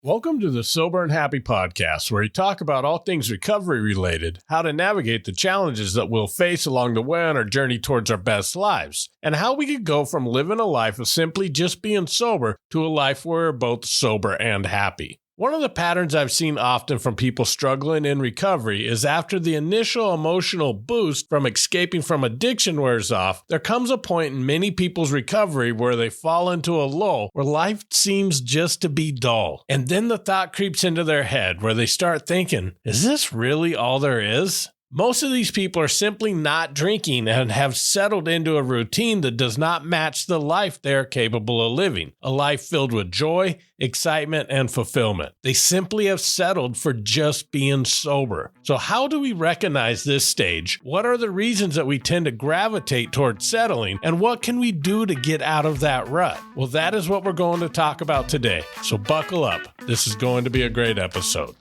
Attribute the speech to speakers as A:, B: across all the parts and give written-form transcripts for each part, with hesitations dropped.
A: Welcome to the Sober and Happy podcast, where we talk about all things recovery related, how to navigate the challenges that we'll face along the way on our journey towards our best lives, and how we could go from living a life of simply just being sober to a life where we're both sober and happy. One of the patterns I've seen often from people struggling in recovery is after the initial emotional boost from escaping from addiction wears off, there comes a point in many people's recovery where they fall into a lull where life seems just to be dull. And then the thought creeps into their head where they start thinking, is this really all there is? Most of these people are simply not drinking and have settled into a routine that does not match the life they are capable of living, a life filled with joy, excitement, and fulfillment. They simply have settled for just being sober. So how do we recognize this stage? What are the reasons that we tend to gravitate towards settling? And what can we do to get out of that rut? Well, that is what we're going to talk about today. So buckle up. This is going to be a great episode.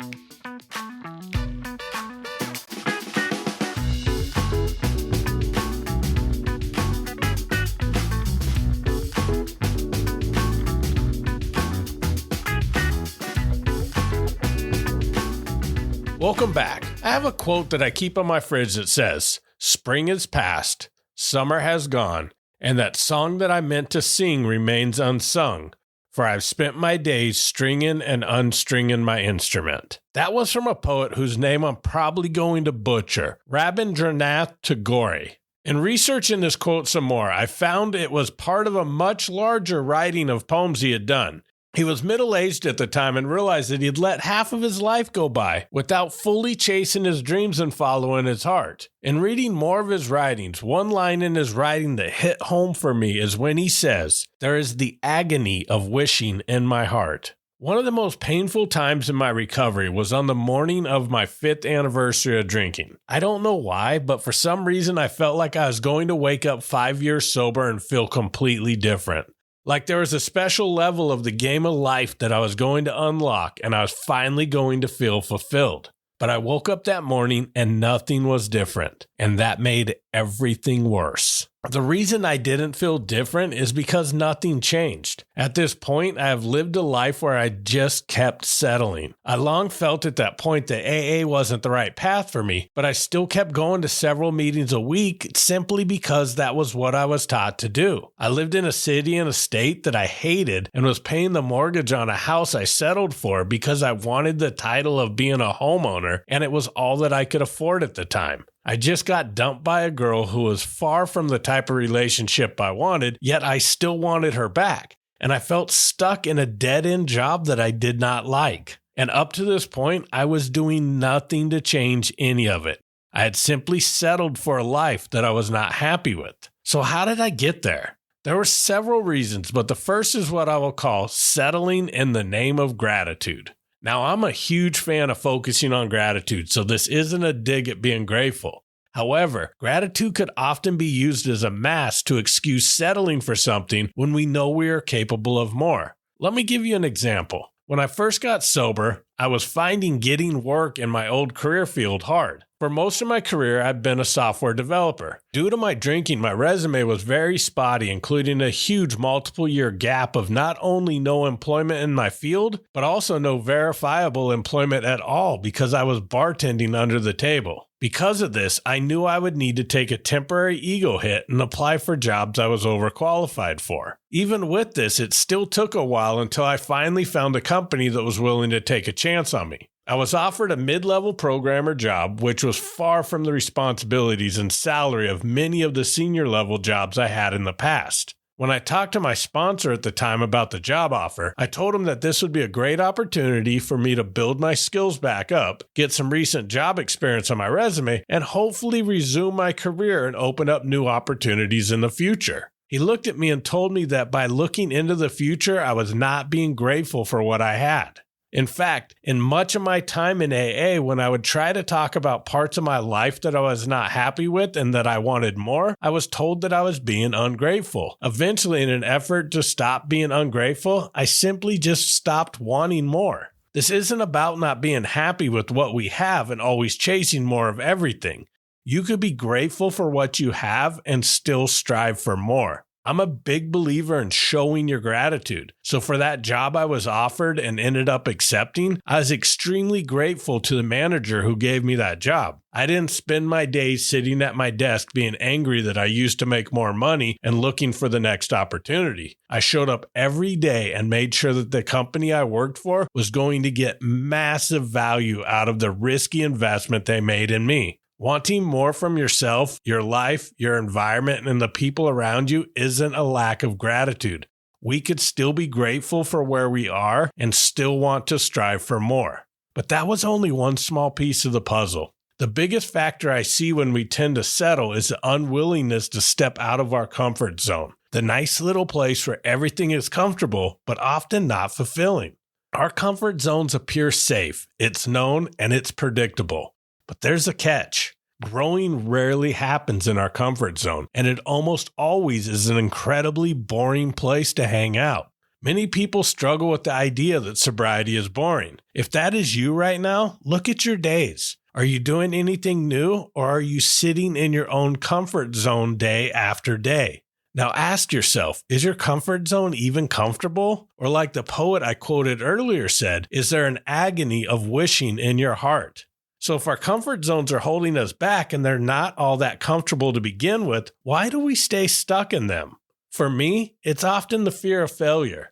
A: Welcome back. I have a quote that I keep on my fridge that says, "Spring is past, summer has gone, and that song that I meant to sing remains unsung, for I've spent my days stringing and unstringing my instrument." That was from a poet whose name I'm probably going to butcher, Rabindranath Tagore. In researching this quote some more, I found it was part of a much larger writing of poems he had done. He was middle-aged at the time and realized that he'd let half of his life go by without fully chasing his dreams and following his heart. In reading more of his writings, one line in his writing that hit home for me is when he says, "There is the agony of wishing in my heart." One of the most painful times in my recovery was on the morning of my 5th anniversary of drinking. I don't know why, but for some reason I felt like I was going to wake up 5 years sober and feel completely different. Like there was a special level of the game of life that I was going to unlock and I was finally going to feel fulfilled. But I woke up that morning and nothing was different, and that made everything worse. The reason I didn't feel different is because nothing changed. At this point, I have lived a life where I just kept settling. I long felt at that point that AA wasn't the right path for me, but I still kept going to several meetings a week simply because that was what I was taught to do. I lived in a city and a state that I hated and was paying the mortgage on a house I settled for because I wanted the title of being a homeowner, and it was all that I could afford at the time. I just got dumped by a girl who was far from the type of relationship I wanted, yet I still wanted her back. And I felt stuck in a dead-end job that I did not like. And up to this point, I was doing nothing to change any of it. I had simply settled for a life that I was not happy with. So how did I get there? There were several reasons, but the first is what I will call settling in the name of gratitude. Now, I'm a huge fan of focusing on gratitude, so this isn't a dig at being grateful. However, gratitude could often be used as a mask to excuse settling for something when we know we are capable of more. Let me give you an example. When I first got sober, I was finding getting work in my old career field hard. For most of my career, I've been a software developer. Due to my drinking, my resume was very spotty, including a huge multiple-year gap of not only no employment in my field, but also no verifiable employment at all because I was bartending under the table. Because of this, I knew I would need to take a temporary ego hit and apply for jobs I was overqualified for. Even with this, it still took a while until I finally found a company that was willing to take a chance on me. I was offered a mid-level programmer job, which was far from the responsibilities and salary of many of the senior-level jobs I had in the past. When I talked to my sponsor at the time about the job offer, I told him that this would be a great opportunity for me to build my skills back up, get some recent job experience on my resume, and hopefully resume my career and open up new opportunities in the future. He looked at me and told me that by looking into the future, I was not being grateful for what I had. In fact, in much of my time in AA, when I would try to talk about parts of my life that I was not happy with and that I wanted more, I was told that I was being ungrateful. Eventually, in an effort to stop being ungrateful, I simply just stopped wanting more. This isn't about not being happy with what we have and always chasing more of everything. You could be grateful for what you have and still strive for more. I'm a big believer in showing your gratitude. So for that job I was offered and ended up accepting, I was extremely grateful to the manager who gave me that job. I didn't spend my days sitting at my desk being angry that I used to make more money and looking for the next opportunity. I showed up every day and made sure that the company I worked for was going to get massive value out of the risky investment they made in me. Wanting more from yourself, your life, your environment, and the people around you isn't a lack of gratitude. We could still be grateful for where we are and still want to strive for more. But that was only one small piece of the puzzle. The biggest factor I see when we tend to settle is the unwillingness to step out of our comfort zone, the nice little place where everything is comfortable, but often not fulfilling. Our comfort zones appear safe, it's known, and it's predictable. But there's a catch. Growing rarely happens in our comfort zone, and it almost always is an incredibly boring place to hang out. Many people struggle with the idea that sobriety is boring. If that is you right now, look at your days. Are you doing anything new, or are you sitting in your own comfort zone day after day? Now ask yourself, is your comfort zone even comfortable? Or like the poet I quoted earlier said, is there an agony of wishing in your heart? So if our comfort zones are holding us back and they're not all that comfortable to begin with, why do we stay stuck in them? For me, it's often the fear of failure.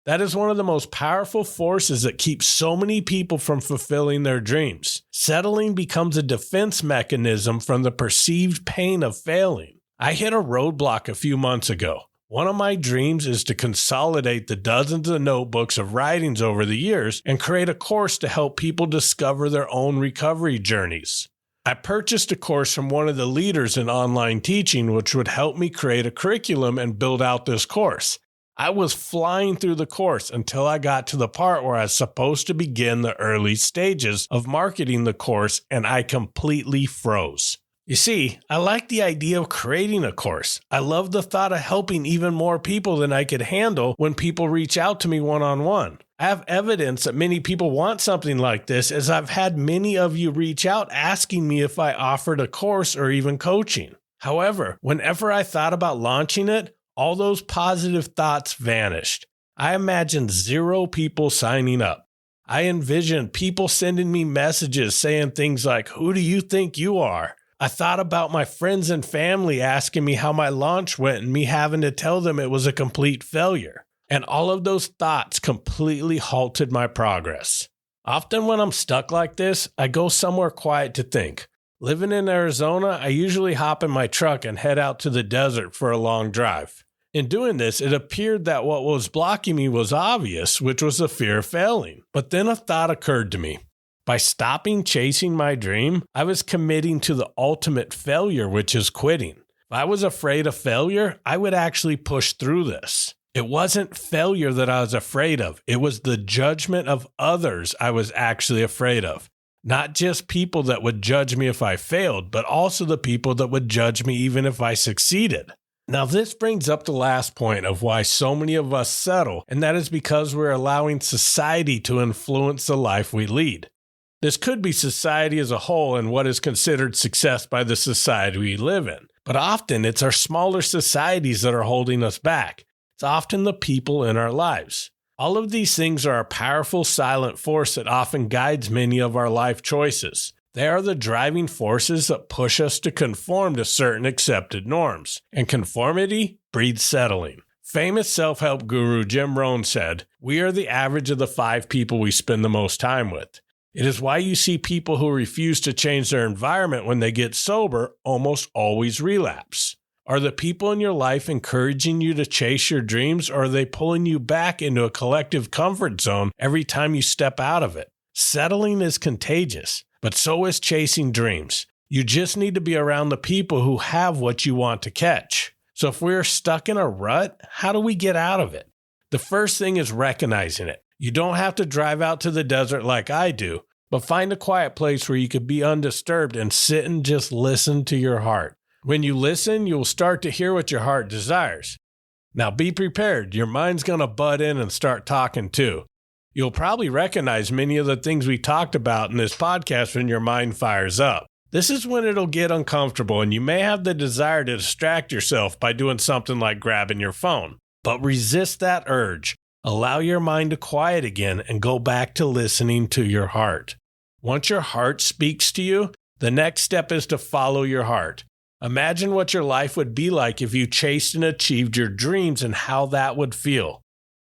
A: That is one of the most powerful forces that keeps so many people from fulfilling their dreams. Settling becomes a defense mechanism from the perceived pain of failing. I hit a roadblock a few months ago. One of my dreams is to consolidate the dozens of notebooks of writings over the years and create a course to help people discover their own recovery journeys. I purchased a course from one of the leaders in online teaching, which would help me create a curriculum and build out this course. I was flying through the course until I got to the part where I was supposed to begin the early stages of marketing the course, and I completely froze. You see, I like the idea of creating a course. I love the thought of helping even more people than I could handle when people reach out to me one-on-one. I have evidence that many people want something like this, as I've had many of you reach out asking me if I offered a course or even coaching. However, whenever I thought about launching it, all those positive thoughts vanished. I imagined 0 people signing up. I envisioned people sending me messages saying things like, "Who do you think you are?" I thought about my friends and family asking me how my launch went and me having to tell them it was a complete failure. And all of those thoughts completely halted my progress. Often when I'm stuck like this, I go somewhere quiet to think. Living in Arizona, I usually hop in my truck and head out to the desert for a long drive. In doing this, it appeared that what was blocking me was obvious, which was the fear of failing. But then a thought occurred to me. By stopping chasing my dream, I was committing to the ultimate failure, which is quitting. If I was afraid of failure, I would actually push through this. It wasn't failure that I was afraid of. It was the judgment of others I was actually afraid of. Not just people that would judge me if I failed, but also the people that would judge me even if I succeeded. Now, this brings up the last point of why so many of us settle, and that is because we're allowing society to influence the life we lead. This could be society as a whole and what is considered success by the society we live in. But often it's our smaller societies that are holding us back. It's often the people in our lives. All of these things are a powerful silent force that often guides many of our life choices. They are the driving forces that push us to conform to certain accepted norms. And conformity breeds settling. Famous self-help guru Jim Rohn said, "We are the average of the 5 people we spend the most time with." It is why you see people who refuse to change their environment when they get sober almost always relapse. Are the people in your life encouraging you to chase your dreams, or are they pulling you back into a collective comfort zone every time you step out of it? Settling is contagious, but so is chasing dreams. You just need to be around the people who have what you want to catch. So if we're stuck in a rut, how do we get out of it? The first thing is recognizing it. You don't have to drive out to the desert like I do, but find a quiet place where you could be undisturbed and sit and just listen to your heart. When you listen, you'll start to hear what your heart desires. Now be prepared. Your mind's going to butt in and start talking too. You'll probably recognize many of the things we talked about in this podcast when your mind fires up. This is when it'll get uncomfortable and you may have the desire to distract yourself by doing something like grabbing your phone. But resist that urge. Allow your mind to quiet again and go back to listening to your heart. Once your heart speaks to you, the next step is to follow your heart. Imagine what your life would be like if you chased and achieved your dreams and how that would feel.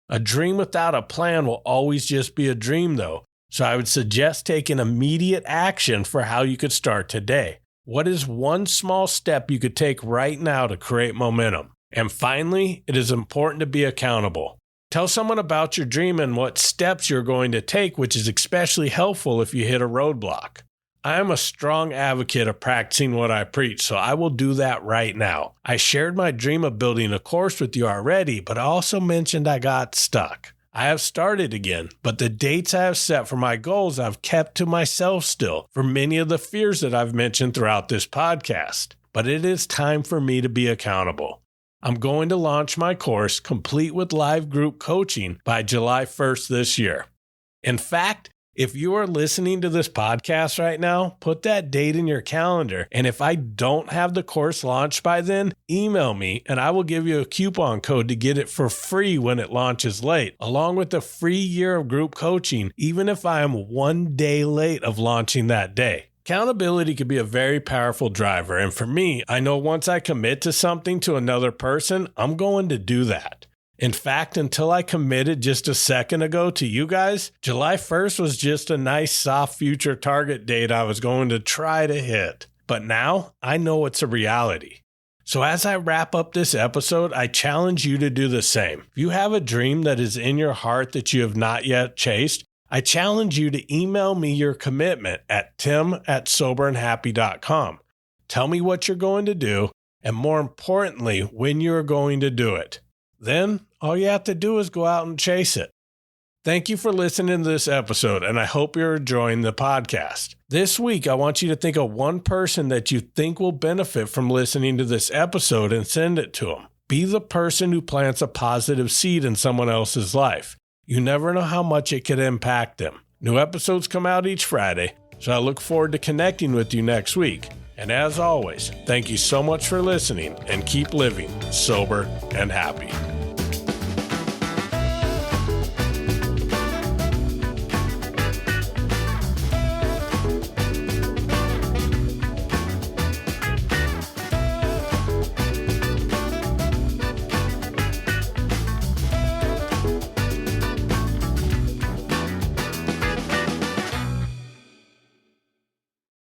A: A dream without a plan will always just be a dream though, so I would suggest taking immediate action for how you could start today. What is one small step you could take right now to create momentum? And finally, it is important to be accountable. Tell someone about your dream and what steps you're going to take, which is especially helpful if you hit a roadblock. I am a strong advocate of practicing what I preach, so I will do that right now. I shared my dream of building a course with you already, but I also mentioned I got stuck. I have started again, but the dates I have set for my goals I've kept to myself still for many of the fears that I've mentioned throughout this podcast. But it is time for me to be accountable. I'm going to launch my course, complete with live group coaching, by July 1st this year. In fact, if you are listening to this podcast right now, put that date in your calendar. And if I don't have the course launched by then, email me and I will give you a coupon code to get it for free when it launches late, along with a free year of group coaching, even if I am 1 day late of launching that day. Accountability can be a very powerful driver. And for me, I know once I commit to something to another person, I'm going to do that. In fact, until I committed just a second ago to you guys, July 1st was just a nice soft future target date I was going to try to hit. But now I know it's a reality. So as I wrap up this episode, I challenge you to do the same. If you have a dream that is in your heart that you have not yet chased, I challenge you to email me your commitment at tim@soberandhappy.com. Tell me what you're going to do, and more importantly, when you're going to do it. Then all you have to do is go out and chase it. Thank you for listening to this episode, and I hope you're enjoying the podcast. This week, I want you to think of one person that you think will benefit from listening to this episode and send it to them. Be the person who plants a positive seed in someone else's life. You never know how much it could impact them. New episodes come out each Friday, so I look forward to connecting with you next week. And as always, thank you so much for listening and keep living sober and happy.